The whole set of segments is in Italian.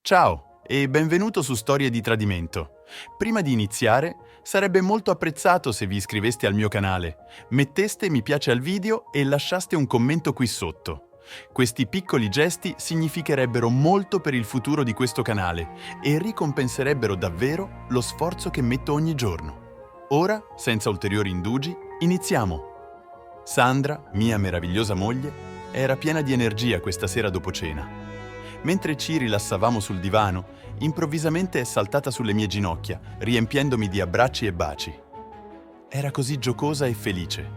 Ciao e benvenuto su Storie di Tradimento. Prima di iniziare, sarebbe molto apprezzato se vi iscriveste al mio canale, metteste mi piace al video e lasciaste un commento qui sotto. Questi piccoli gesti significherebbero molto per il futuro di questo canale e ricompenserebbero davvero lo sforzo che metto ogni giorno. Ora, senza ulteriori indugi, iniziamo! Sandra, mia meravigliosa moglie, era piena di energia questa sera dopo cena. Mentre ci rilassavamo sul divano, improvvisamente è saltata sulle mie ginocchia, riempiendomi di abbracci e baci. Era così giocosa e felice.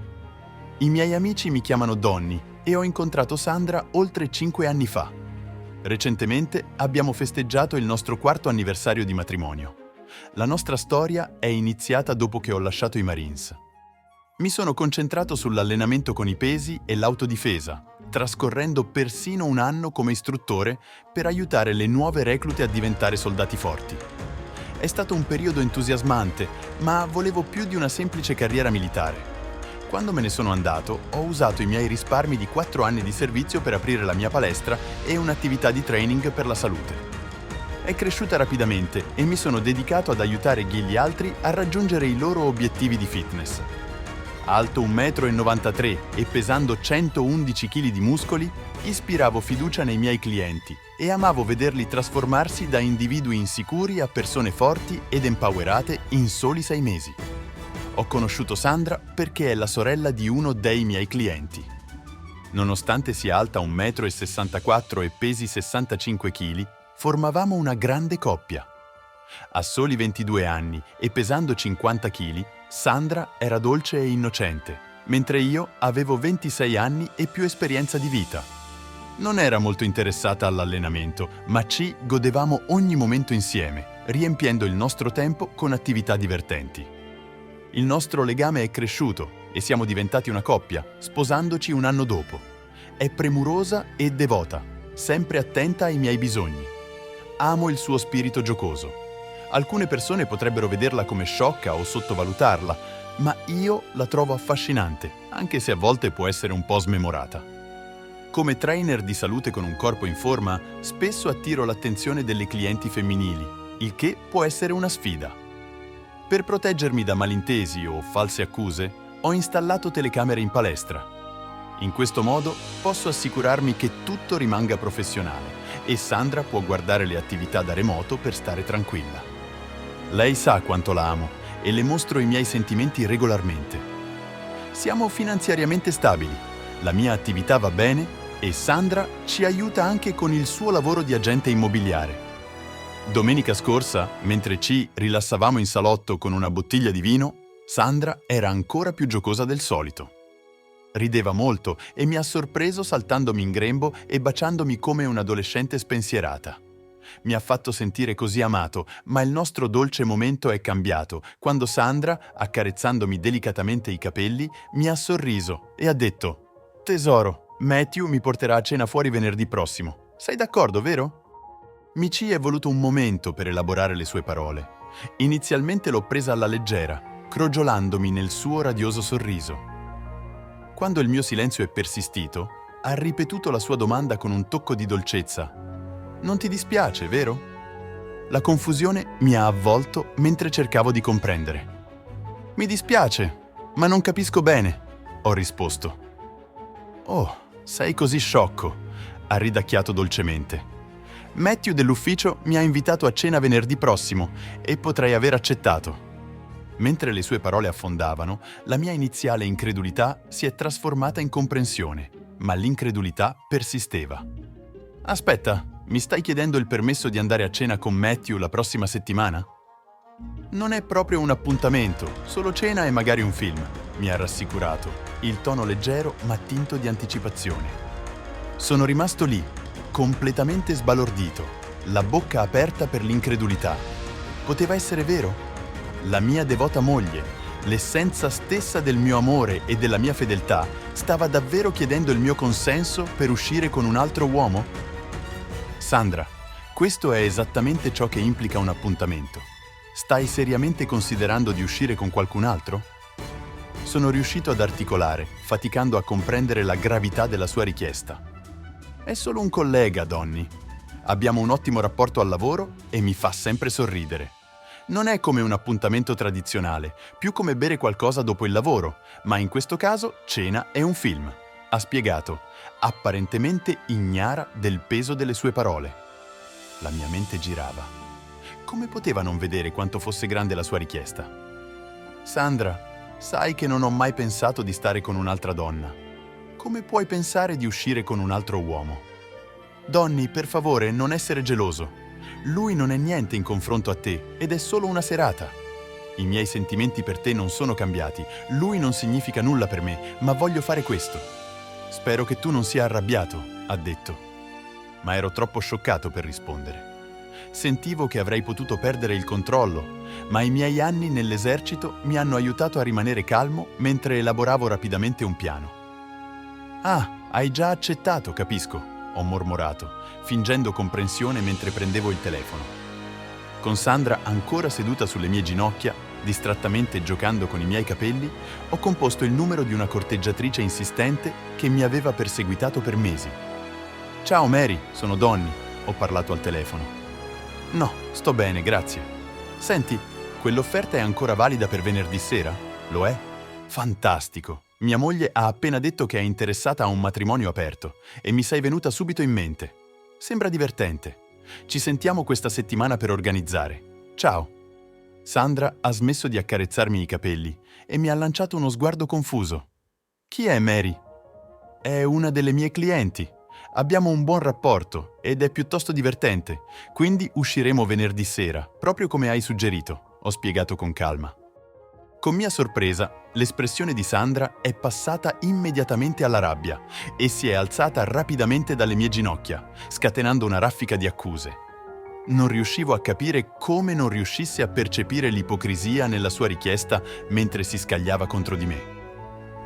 I miei amici mi chiamano Donny e ho incontrato Sandra oltre 5 anni fa. Recentemente abbiamo festeggiato il nostro 4º anniversario di matrimonio. La nostra storia è iniziata dopo che ho lasciato i Marines. Mi sono concentrato sull'allenamento con i pesi e l'autodifesa, trascorrendo persino un anno come istruttore per aiutare le nuove reclute a diventare soldati forti. È stato un periodo entusiasmante, ma volevo più di una semplice carriera militare. Quando me ne sono andato, ho usato i miei risparmi di 4 anni di servizio per aprire la mia palestra e un'attività di training per la salute. È cresciuta rapidamente e mi sono dedicato ad aiutare gli altri a raggiungere i loro obiettivi di fitness. Alto 1,93 m e pesando 111 kg di muscoli, ispiravo fiducia nei miei clienti e amavo vederli trasformarsi da individui insicuri a persone forti ed empowerate in soli 6 mesi. Ho conosciuto Sandra perché è la sorella di uno dei miei clienti. Nonostante sia alta 1,64 m e pesi 65 kg, formavamo una grande coppia. A soli 22 anni e pesando 50 kg, Sandra era dolce e innocente, mentre io avevo 26 anni e più esperienza di vita. Non era molto interessata all'allenamento, ma ci godevamo ogni momento insieme, riempiendo il nostro tempo con attività divertenti. Il nostro legame è cresciuto e siamo diventati una coppia, sposandoci un anno dopo. È premurosa e devota, sempre attenta ai miei bisogni. Amo il suo spirito giocoso. Alcune persone potrebbero vederla come sciocca o sottovalutarla, ma io la trovo affascinante, anche se a volte può essere un po' smemorata. Come trainer di salute con un corpo in forma, spesso attiro l'attenzione delle clienti femminili, il che può essere una sfida. Per proteggermi da malintesi o false accuse, ho installato telecamere in palestra. In questo modo posso assicurarmi che tutto rimanga professionale e Sandra può guardare le attività da remoto per stare tranquilla. Lei sa quanto la amo e le mostro i miei sentimenti regolarmente. Siamo finanziariamente stabili, la mia attività va bene e Sandra ci aiuta anche con il suo lavoro di agente immobiliare. Domenica scorsa, mentre ci rilassavamo in salotto con una bottiglia di vino, Sandra era ancora più giocosa del solito. Rideva molto e mi ha sorpreso saltandomi in grembo e baciandomi come un'adolescente spensierata. Mi ha fatto sentire così amato, ma il nostro dolce momento è cambiato quando Sandra, accarezzandomi delicatamente i capelli, mi ha sorriso e ha detto: «Tesoro, Matthew mi porterà a cena fuori venerdì prossimo. Sei d'accordo, vero?» Mi ci è voluto un momento per elaborare le sue parole. Inizialmente l'ho presa alla leggera, crogiolandomi nel suo radioso sorriso. Quando il mio silenzio è persistito, ha ripetuto la sua domanda con un tocco di dolcezza. «Non ti dispiace, vero?» La confusione mi ha avvolto mentre cercavo di comprendere. «Mi dispiace, ma non capisco bene», ho risposto. «Oh, sei così sciocco», ha ridacchiato dolcemente. «Matthew dell'ufficio mi ha invitato a cena venerdì prossimo e potrei aver accettato». Mentre le sue parole affondavano, la mia iniziale incredulità si è trasformata in comprensione, ma l'incredulità persisteva. «Aspetta, mi stai chiedendo il permesso di andare a cena con Matthew la prossima settimana?» «Non è proprio un appuntamento, solo cena e magari un film», mi ha rassicurato, il tono leggero ma tinto di anticipazione. Sono rimasto lì, completamente sbalordito, la bocca aperta per l'incredulità. Poteva essere vero? La mia devota moglie, l'essenza stessa del mio amore e della mia fedeltà, stava davvero chiedendo il mio consenso per uscire con un altro uomo? Sandra, questo è esattamente ciò che implica un appuntamento. Stai seriamente considerando di uscire con qualcun altro? Sono riuscito ad articolare, faticando a comprendere la gravità della sua richiesta. È solo un collega, Donny. Abbiamo un ottimo rapporto al lavoro e mi fa sempre sorridere. Non è come un appuntamento tradizionale, più come bere qualcosa dopo il lavoro, ma in questo caso cena è un film. Ha spiegato, apparentemente ignara del peso delle sue parole. La mia mente girava. Come poteva non vedere quanto fosse grande la sua richiesta? Sandra, sai che non ho mai pensato di stare con un'altra donna. Come puoi pensare di uscire con un altro uomo? Donny, per favore, non essere geloso. Lui non è niente in confronto a te ed è solo una serata. I miei sentimenti per te non sono cambiati, lui non significa nulla per me, ma voglio fare questo. Spero che tu non sia arrabbiato, ha detto. Ma ero troppo scioccato per rispondere. Sentivo che avrei potuto perdere il controllo, ma i miei anni nell'esercito mi hanno aiutato a rimanere calmo mentre elaboravo rapidamente un piano. Ah, hai già accettato, capisco, ho mormorato, fingendo comprensione mentre prendevo il telefono. Con Sandra ancora seduta sulle mie ginocchia, distrattamente giocando con i miei capelli, ho composto il numero di una corteggiatrice insistente che mi aveva perseguitato per mesi. «Ciao Mary, sono Donny», ho parlato al telefono. «No, sto bene, grazie. Senti, quell'offerta è ancora valida per venerdì sera? Lo è? Fantastico! Mia moglie ha appena detto che è interessata a un matrimonio aperto e mi sei venuta subito in mente. Sembra divertente. Ci sentiamo questa settimana per organizzare. Ciao!» Sandra ha smesso di accarezzarmi i capelli e mi ha lanciato uno sguardo confuso. «Chi è Mary?» «È una delle mie clienti. Abbiamo un buon rapporto ed è piuttosto divertente, quindi usciremo venerdì sera, proprio come hai suggerito», ho spiegato con calma. Con mia sorpresa, l'espressione di Sandra è passata immediatamente alla rabbia e si è alzata rapidamente dalle mie ginocchia, scatenando una raffica di accuse. Non riuscivo a capire come non riuscisse a percepire l'ipocrisia nella sua richiesta mentre si scagliava contro di me.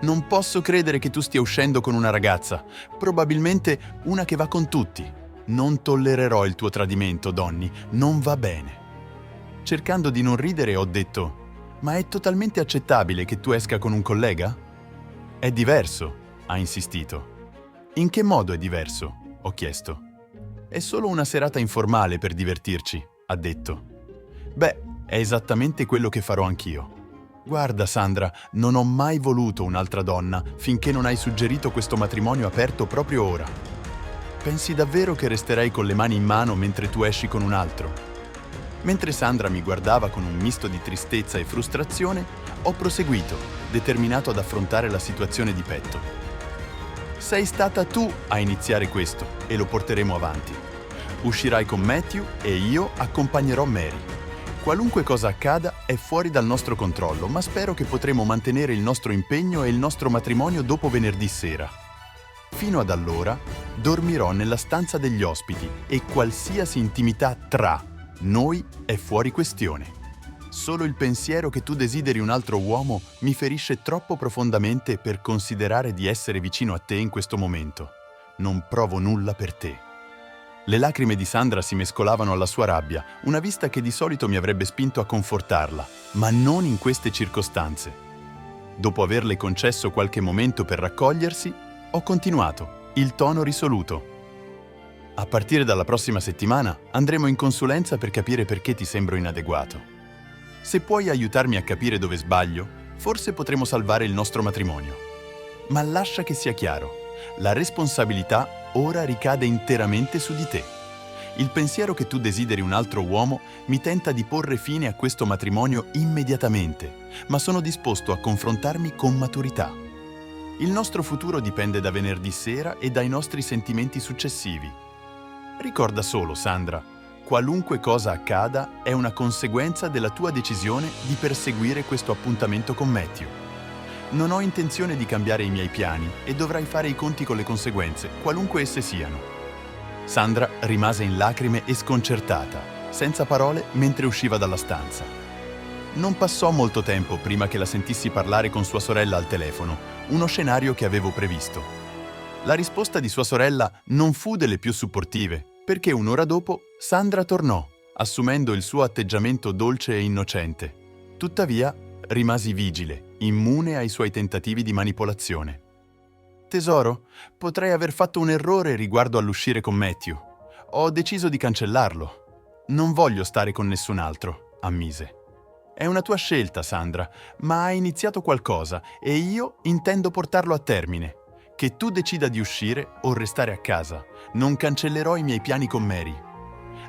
«Non posso credere che tu stia uscendo con una ragazza, probabilmente una che va con tutti. Non tollererò il tuo tradimento, Donny, non va bene». Cercando di non ridere ho detto: «Ma è totalmente accettabile che tu esca con un collega?» «È diverso», ha insistito. «In che modo è diverso?» ho chiesto. «È solo una serata informale per divertirci», ha detto. «Beh, è esattamente quello che farò anch'io. Guarda, Sandra, non ho mai voluto un'altra donna finché non hai suggerito questo matrimonio aperto proprio ora. Pensi davvero che resterei con le mani in mano mentre tu esci con un altro?» Mentre Sandra mi guardava con un misto di tristezza e frustrazione, ho proseguito, determinato ad affrontare la situazione di petto. «Sei stata tu a iniziare questo e lo porteremo avanti. Uscirai con Matthew e io accompagnerò Mary. Qualunque cosa accada è fuori dal nostro controllo, ma spero che potremo mantenere il nostro impegno e il nostro matrimonio dopo venerdì sera. Fino ad allora dormirò nella stanza degli ospiti e qualsiasi intimità tra noi è fuori questione. Solo il pensiero che tu desideri un altro uomo mi ferisce troppo profondamente per considerare di essere vicino a te in questo momento. Non provo nulla per te». Le lacrime di Sandra si mescolavano alla sua rabbia, una vista che di solito mi avrebbe spinto a confortarla, ma non in queste circostanze. Dopo averle concesso qualche momento per raccogliersi, ho continuato, il tono risoluto. «A partire dalla prossima settimana andremo in consulenza per capire perché ti sembro inadeguato. Se puoi aiutarmi a capire dove sbaglio, forse potremo salvare il nostro matrimonio. Ma lascia che sia chiaro, la responsabilità ora ricade interamente su di te. Il pensiero che tu desideri un altro uomo mi tenta di porre fine a questo matrimonio immediatamente, ma sono disposto a confrontarmi con maturità. Il nostro futuro dipende da venerdì sera e dai nostri sentimenti successivi. Ricorda solo, Sandra, qualunque cosa accada è una conseguenza della tua decisione di perseguire questo appuntamento con Matthew. Non ho intenzione di cambiare i miei piani e dovrai fare i conti con le conseguenze, qualunque esse siano». Sandra rimase in lacrime e sconcertata, senza parole mentre usciva dalla stanza. Non passò molto tempo prima che la sentissi parlare con sua sorella al telefono, uno scenario che avevo previsto. La risposta di sua sorella non fu delle più supportive, perché un'ora dopo Sandra tornò, assumendo il suo atteggiamento dolce e innocente. Tuttavia, rimasi vigile, immune ai suoi tentativi di manipolazione. «Tesoro, potrei aver fatto un errore riguardo all'uscire con Matthew. Ho deciso di cancellarlo. Non voglio stare con nessun altro, ammise. È una tua scelta, Sandra, ma hai iniziato qualcosa e io intendo portarlo a termine. Che tu decida di uscire o restare a casa, non cancellerò i miei piani con Mary.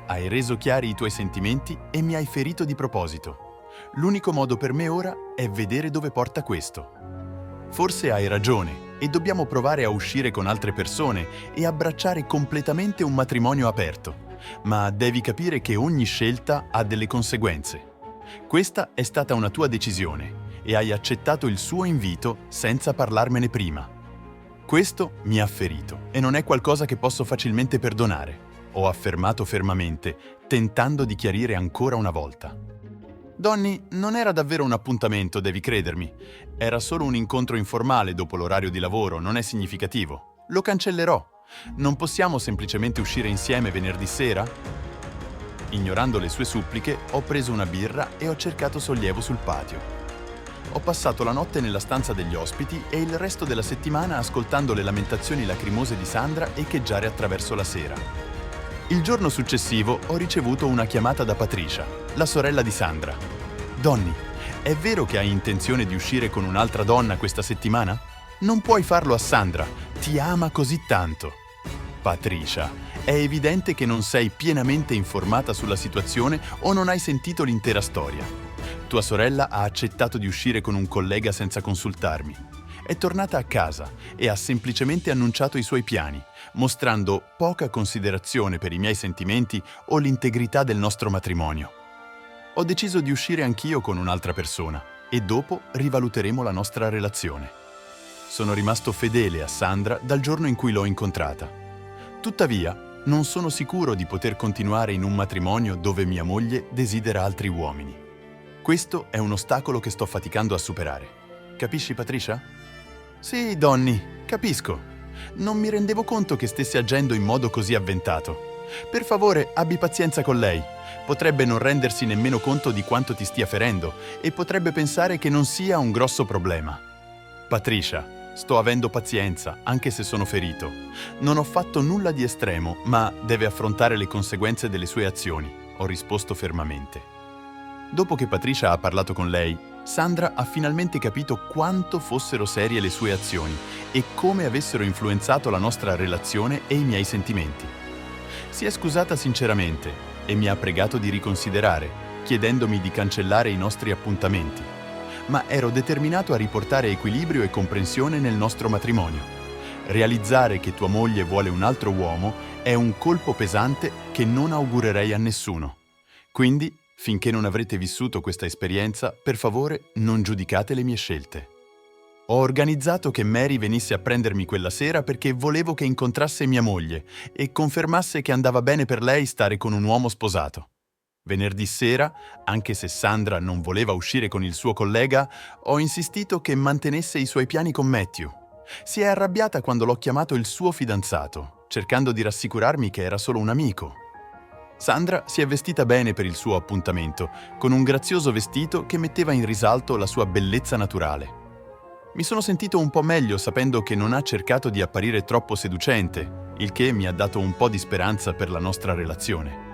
Hai reso chiari i tuoi sentimenti e mi hai ferito di proposito. L'unico modo per me ora è vedere dove porta questo. Forse hai ragione e dobbiamo provare a uscire con altre persone e abbracciare completamente un matrimonio aperto. Ma devi capire che ogni scelta ha delle conseguenze. Questa è stata una tua decisione e hai accettato il suo invito senza parlarmene prima. Questo mi ha ferito e non è qualcosa che posso facilmente perdonare, ho affermato fermamente, tentando di chiarire ancora una volta. Donny, non era davvero un appuntamento, devi credermi. Era solo un incontro informale dopo l'orario di lavoro, non è significativo. Lo cancellerò. Non possiamo semplicemente uscire insieme venerdì sera? Ignorando le sue suppliche, ho preso una birra e ho cercato sollievo sul patio. Ho passato la notte nella stanza degli ospiti e il resto della settimana ascoltando le lamentazioni lacrimose di Sandra echeggiare attraverso la sera. Il giorno successivo ho ricevuto una chiamata da Patricia, la sorella di Sandra. Donny, è vero che hai intenzione di uscire con un'altra donna questa settimana? Non puoi farlo a Sandra, ti ama così tanto. Patricia, è evidente che non sei pienamente informata sulla situazione o non hai sentito l'intera storia. Tua sorella ha accettato di uscire con un collega senza consultarmi. È tornata a casa e ha semplicemente annunciato i suoi piani, mostrando poca considerazione per i miei sentimenti o l'integrità del nostro matrimonio. Ho deciso di uscire anch'io con un'altra persona e dopo rivaluteremo la nostra relazione. Sono rimasto fedele a Sandra dal giorno in cui l'ho incontrata. Tuttavia, non sono sicuro di poter continuare in un matrimonio dove mia moglie desidera altri uomini. Questo è un ostacolo che sto faticando a superare. Capisci, Patricia? Sì, Donny, capisco. Non mi rendevo conto che stesse agendo in modo così avventato. Per favore, abbi pazienza con lei. Potrebbe non rendersi nemmeno conto di quanto ti stia ferendo e potrebbe pensare che non sia un grosso problema. Patricia, sto avendo pazienza, anche se sono ferito. Non ho fatto nulla di estremo, ma deve affrontare le conseguenze delle sue azioni, ho risposto fermamente. Dopo che Patricia ha parlato con lei, Sandra ha finalmente capito quanto fossero serie le sue azioni e come avessero influenzato la nostra relazione e i miei sentimenti. Si è scusata sinceramente e mi ha pregato di riconsiderare, chiedendomi di cancellare i nostri appuntamenti. Ma ero determinato a riportare equilibrio e comprensione nel nostro matrimonio. Realizzare che tua moglie vuole un altro uomo è un colpo pesante che non augurerei a nessuno. Quindi, finché non avrete vissuto questa esperienza, per favore non giudicate le mie scelte. Ho organizzato che Mary venisse a prendermi quella sera perché volevo che incontrasse mia moglie e confermasse che andava bene per lei stare con un uomo sposato. Venerdì sera, anche se Sandra non voleva uscire con il suo collega, ho insistito che mantenesse i suoi piani con Matthew. Si è arrabbiata quando l'ho chiamato il suo fidanzato, cercando di rassicurarmi che era solo un amico. Sandra si è vestita bene per il suo appuntamento, con un grazioso vestito che metteva in risalto la sua bellezza naturale. Mi sono sentito un po' meglio sapendo che non ha cercato di apparire troppo seducente, il che mi ha dato un po' di speranza per la nostra relazione.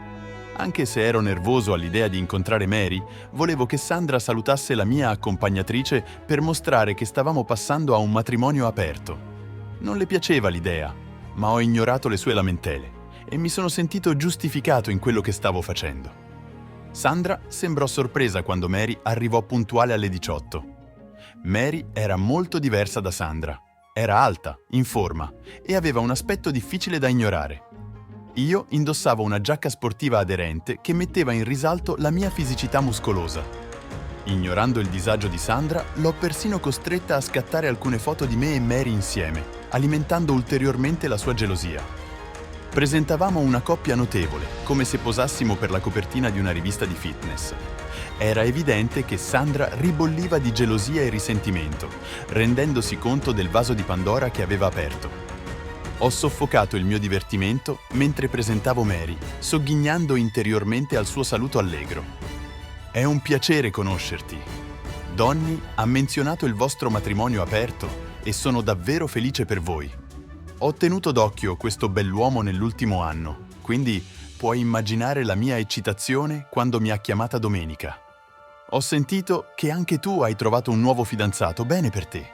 Anche se ero nervoso all'idea di incontrare Mary, volevo che Sandra salutasse la mia accompagnatrice per mostrare che stavamo passando a un matrimonio aperto. Non le piaceva l'idea, ma ho ignorato le sue lamentele e mi sono sentito giustificato in quello che stavo facendo. Sandra sembrò sorpresa quando Mary arrivò puntuale alle 18. Mary era molto diversa da Sandra. Era alta, in forma e aveva un aspetto difficile da ignorare. Io indossavo una giacca sportiva aderente che metteva in risalto la mia fisicità muscolosa. Ignorando il disagio di Sandra, l'ho persino costretta a scattare alcune foto di me e Mary insieme, alimentando ulteriormente la sua gelosia. Presentavamo una coppia notevole, come se posassimo per la copertina di una rivista di fitness. Era evidente che Sandra ribolliva di gelosia e risentimento, rendendosi conto del vaso di Pandora che aveva aperto. Ho soffocato il mio divertimento mentre presentavo Mary, sogghignando interiormente al suo saluto allegro. È un piacere conoscerti. Donny ha menzionato il vostro matrimonio aperto e sono davvero felice per voi. Ho tenuto d'occhio questo bell'uomo nell'ultimo anno, quindi puoi immaginare la mia eccitazione quando mi ha chiamata domenica. Ho sentito che anche tu hai trovato un nuovo fidanzato, bene per te.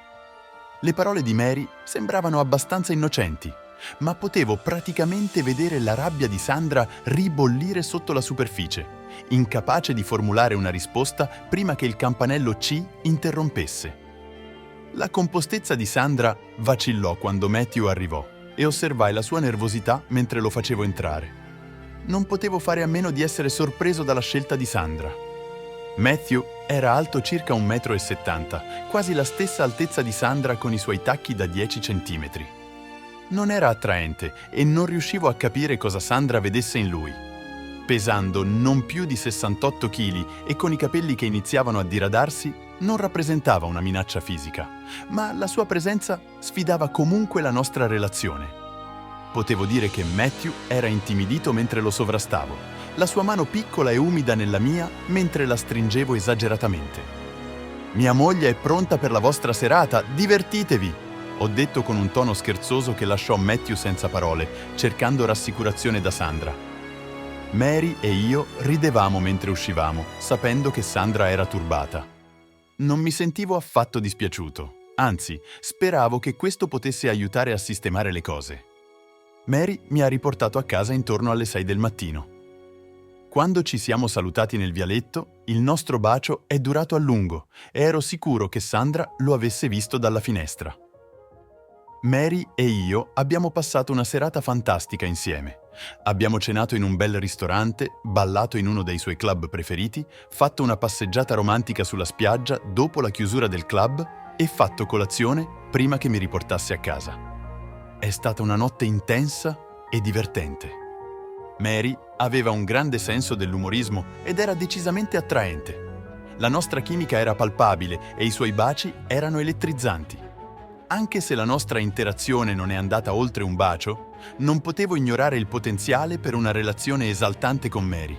Le parole di Mary sembravano abbastanza innocenti, ma potevo praticamente vedere la rabbia di Sandra ribollire sotto la superficie, incapace di formulare una risposta prima che il campanello C interrompesse. La compostezza di Sandra vacillò quando Matthew arrivò e osservai la sua nervosità mentre lo facevo entrare. Non potevo fare a meno di essere sorpreso dalla scelta di Sandra. Matthew era alto circa 1,70 m, quasi la stessa altezza di Sandra con i suoi tacchi da 10 centimetri. Non era attraente e non riuscivo a capire cosa Sandra vedesse in lui. Pesando non più di 68 kg e con i capelli che iniziavano a diradarsi, non rappresentava una minaccia fisica, ma la sua presenza sfidava comunque la nostra relazione. Potevo dire che Matthew era intimidito mentre lo sovrastavo, la sua mano piccola e umida nella mia mentre la stringevo esageratamente. «Mia moglie è pronta per la vostra serata, divertitevi!» ho detto con un tono scherzoso che lasciò Matthew senza parole, cercando rassicurazione da Sandra. Mary e io ridevamo mentre uscivamo, sapendo che Sandra era turbata. Non mi sentivo affatto dispiaciuto, anzi, speravo che questo potesse aiutare a sistemare le cose. Mary mi ha riportato a casa intorno alle 6 del mattino. Quando ci siamo salutati nel vialetto, il nostro bacio è durato a lungo e ero sicuro che Sandra lo avesse visto dalla finestra. Mary e io abbiamo passato una serata fantastica insieme. Abbiamo cenato in un bel ristorante, ballato in uno dei suoi club preferiti, fatto una passeggiata romantica sulla spiaggia dopo la chiusura del club e fatto colazione prima che mi riportasse a casa. È stata una notte intensa e divertente. Mary aveva un grande senso dell'umorismo ed era decisamente attraente. La nostra chimica era palpabile e i suoi baci erano elettrizzanti. Anche se la nostra interazione non è andata oltre un bacio, non potevo ignorare il potenziale per una relazione esaltante con Mary.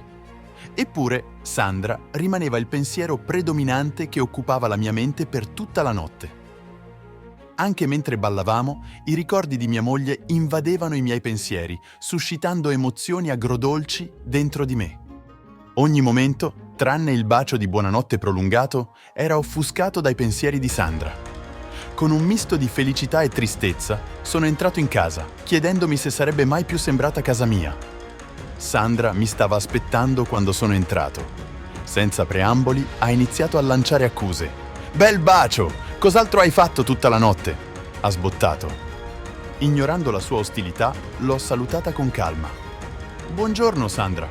Eppure, Sandra rimaneva il pensiero predominante che occupava la mia mente per tutta la notte. Anche mentre ballavamo, i ricordi di mia moglie invadevano i miei pensieri, suscitando emozioni agrodolci dentro di me. Ogni momento, tranne il bacio di buonanotte prolungato, era offuscato dai pensieri di Sandra. Con un misto di felicità e tristezza, sono entrato in casa, chiedendomi se sarebbe mai più sembrata casa mia. Sandra mi stava aspettando quando sono entrato. Senza preamboli, ha iniziato a lanciare accuse. «Bel bacio! Cos'altro hai fatto tutta la notte?» ha sbottato. Ignorando la sua ostilità, l'ho salutata con calma. «Buongiorno, Sandra.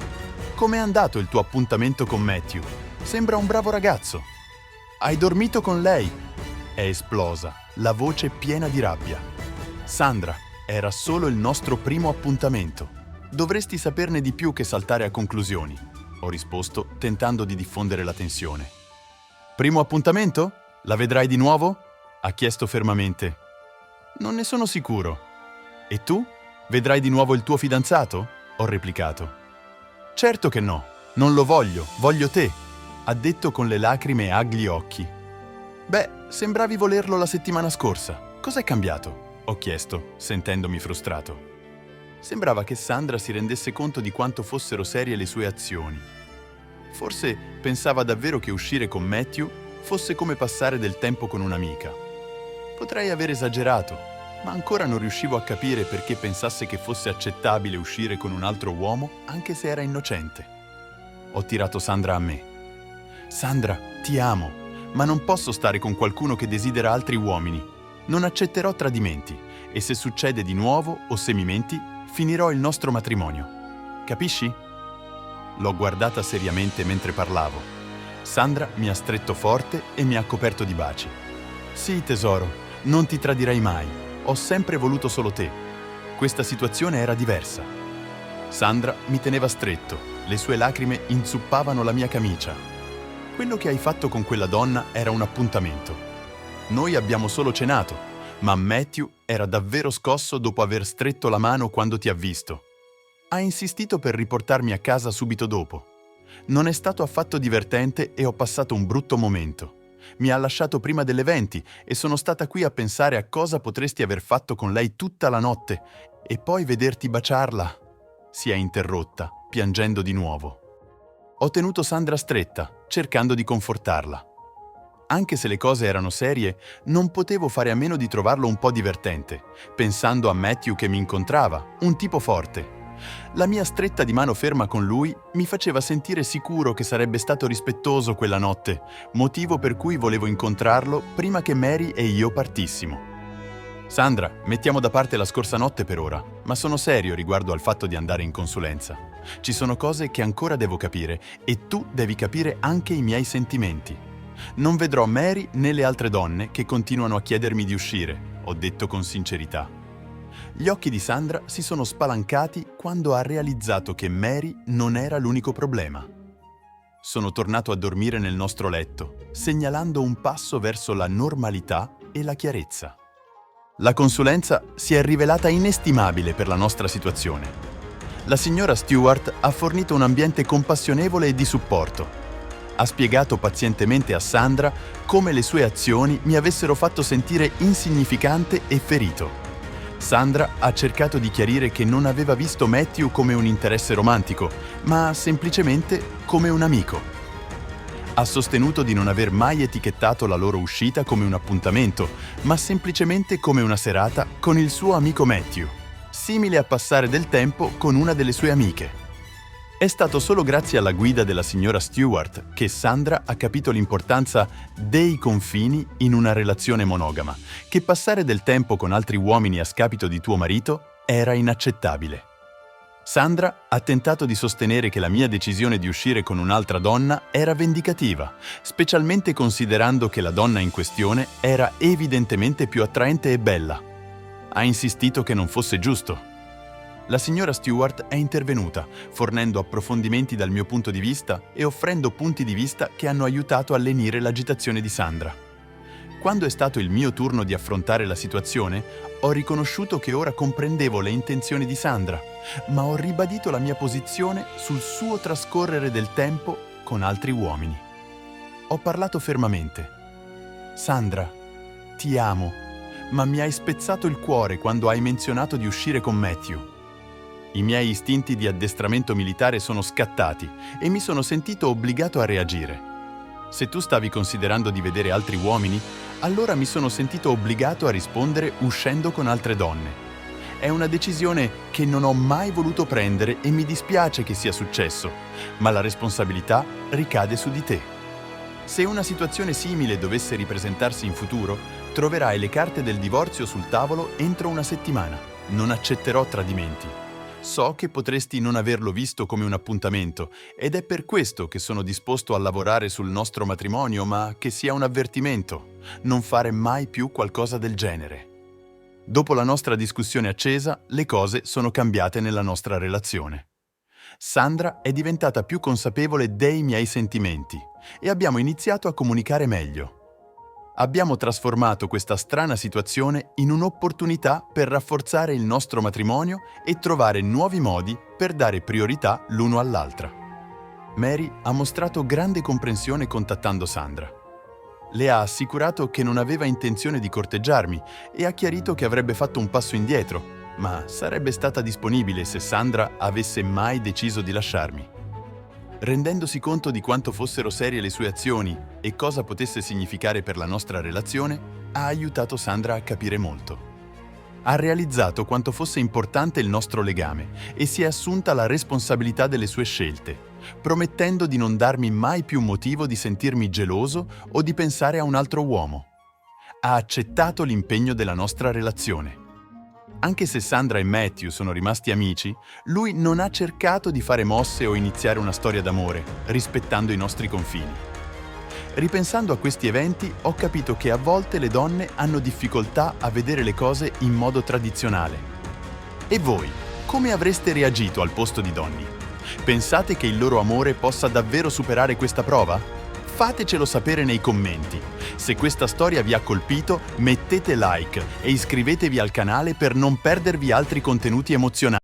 Com'è andato il tuo appuntamento con Matthew? Sembra un bravo ragazzo. Hai dormito con lei?» È esplosa, la voce piena di rabbia. «Sandra, era solo il nostro primo appuntamento. Dovresti saperne di più che saltare a conclusioni», ho risposto, tentando di diffondere la tensione. «Primo appuntamento? La vedrai di nuovo?» ha chiesto fermamente. «Non ne sono sicuro». «E tu? Vedrai di nuovo il tuo fidanzato?» ho replicato. «Certo che no, non lo voglio, voglio te», ha detto con le lacrime agli occhi. «Beh, sembravi volerlo la settimana scorsa. Cos'è cambiato?» ho chiesto, sentendomi frustrato. Sembrava che Sandra si rendesse conto di quanto fossero serie le sue azioni. Forse pensava davvero che uscire con Matthew fosse come passare del tempo con un'amica. Potrei aver esagerato, ma ancora non riuscivo a capire perché pensasse che fosse accettabile uscire con un altro uomo anche se era innocente. Ho tirato Sandra a me. «Sandra, ti amo, ma non posso stare con qualcuno che desidera altri uomini. Non accetterò tradimenti e se succede di nuovo o se mi menti, finirò il nostro matrimonio. Capisci?» L'ho guardata seriamente mentre parlavo. Sandra mi ha stretto forte e mi ha coperto di baci. «Sì, tesoro, non ti tradirei mai. Ho sempre voluto solo te. Questa situazione era diversa». Sandra mi teneva stretto, le sue lacrime inzuppavano la mia camicia. «Quello che hai fatto con quella donna era un appuntamento. Noi abbiamo solo cenato, ma Matthew era davvero scosso dopo aver stretto la mano quando ti ha visto. Ha insistito per riportarmi a casa subito dopo. Non è stato affatto divertente e ho passato un brutto momento. Mi ha lasciato prima delle 20 e sono stata qui a pensare a cosa potresti aver fatto con lei tutta la notte e poi vederti baciarla». si è interrotta, piangendo di nuovo. Ho tenuto Sandra stretta, cercando di confortarla. Anche se le cose erano serie, non potevo fare a meno di trovarlo un po' divertente, pensando a Matthew che mi incontrava, un tipo forte. La mia stretta di mano ferma con lui mi faceva sentire sicuro che sarebbe stato rispettoso quella notte, motivo per cui volevo incontrarlo prima che Mary e io partissimo. Sandra, mettiamo da parte la scorsa notte per ora, ma sono serio riguardo al fatto di andare in consulenza. Ci sono cose che ancora devo capire e tu devi capire anche i miei sentimenti. Non vedrò Mary né le altre donne che continuano a chiedermi di uscire, ho detto con sincerità. Gli occhi di Sandra si sono spalancati quando ha realizzato che Mary non era l'unico problema. Sono tornato a dormire nel nostro letto, segnalando un passo verso la normalità e la chiarezza. La consulenza si è rivelata inestimabile per la nostra situazione. La signora Stewart ha fornito un ambiente compassionevole e di supporto. Ha spiegato pazientemente a Sandra come le sue azioni mi avessero fatto sentire insignificante e ferito. Sandra ha cercato di chiarire che non aveva visto Matthew come un interesse romantico, ma semplicemente come un amico. Ha sostenuto di non aver mai etichettato la loro uscita come un appuntamento, ma semplicemente come una serata con il suo amico Matthew, simile a passare del tempo con una delle sue amiche. È stato solo grazie alla guida della signora Stewart che Sandra ha capito l'importanza dei confini in una relazione monogama, che passare del tempo con altri uomini a scapito di tuo marito era inaccettabile. Sandra ha tentato di sostenere che la mia decisione di uscire con un'altra donna era vendicativa, specialmente considerando che la donna in questione era evidentemente più attraente e bella. Ha insistito che non fosse giusto. La signora Stewart è intervenuta, fornendo approfondimenti dal mio punto di vista e offrendo punti di vista che hanno aiutato a lenire l'agitazione di Sandra. Quando è stato il mio turno di affrontare la situazione, ho riconosciuto che ora comprendevo le intenzioni di Sandra, ma ho ribadito la mia posizione sul suo trascorrere del tempo con altri uomini. Ho parlato fermamente. Sandra, ti amo, ma mi hai spezzato il cuore quando hai menzionato di uscire con Matthew. I miei istinti di addestramento militare sono scattati e mi sono sentito obbligato a reagire. Se tu stavi considerando di vedere altri uomini, allora mi sono sentito obbligato a rispondere uscendo con altre donne. È una decisione che non ho mai voluto prendere e mi dispiace che sia successo, ma la responsabilità ricade su di te. Se una situazione simile dovesse ripresentarsi in futuro, troverai le carte del divorzio sul tavolo entro una settimana. Non accetterò tradimenti. So che potresti non averlo visto come un appuntamento ed è per questo che sono disposto a lavorare sul nostro matrimonio, ma che sia un avvertimento, non fare mai più qualcosa del genere. Dopo la nostra discussione accesa, le cose sono cambiate nella nostra relazione. Sandra è diventata più consapevole dei miei sentimenti e abbiamo iniziato a comunicare meglio. Abbiamo trasformato questa strana situazione in un'opportunità per rafforzare il nostro matrimonio e trovare nuovi modi per dare priorità l'uno all'altra. Mary ha mostrato grande comprensione contattando Sandra. Le ha assicurato che non aveva intenzione di corteggiarmi e ha chiarito che avrebbe fatto un passo indietro, ma sarebbe stata disponibile se Sandra avesse mai deciso di lasciarmi. Rendendosi conto di quanto fossero serie le sue azioni e cosa potesse significare per la nostra relazione, ha aiutato Sandra a capire molto. Ha realizzato quanto fosse importante il nostro legame e si è assunta la responsabilità delle sue scelte, promettendo di non darmi mai più motivo di sentirmi geloso o di pensare a un altro uomo. Ha accettato l'impegno della nostra relazione. Anche se Sandra e Matthew sono rimasti amici, lui non ha cercato di fare mosse o iniziare una storia d'amore, rispettando i nostri confini. Ripensando a questi eventi, ho capito che a volte le donne hanno difficoltà a vedere le cose in modo tradizionale. E voi, come avreste reagito al posto di Donny? Pensate che il loro amore possa davvero superare questa prova? Fatecelo sapere nei commenti. Se questa storia vi ha colpito, mettete like e iscrivetevi al canale per non perdervi altri contenuti emozionanti.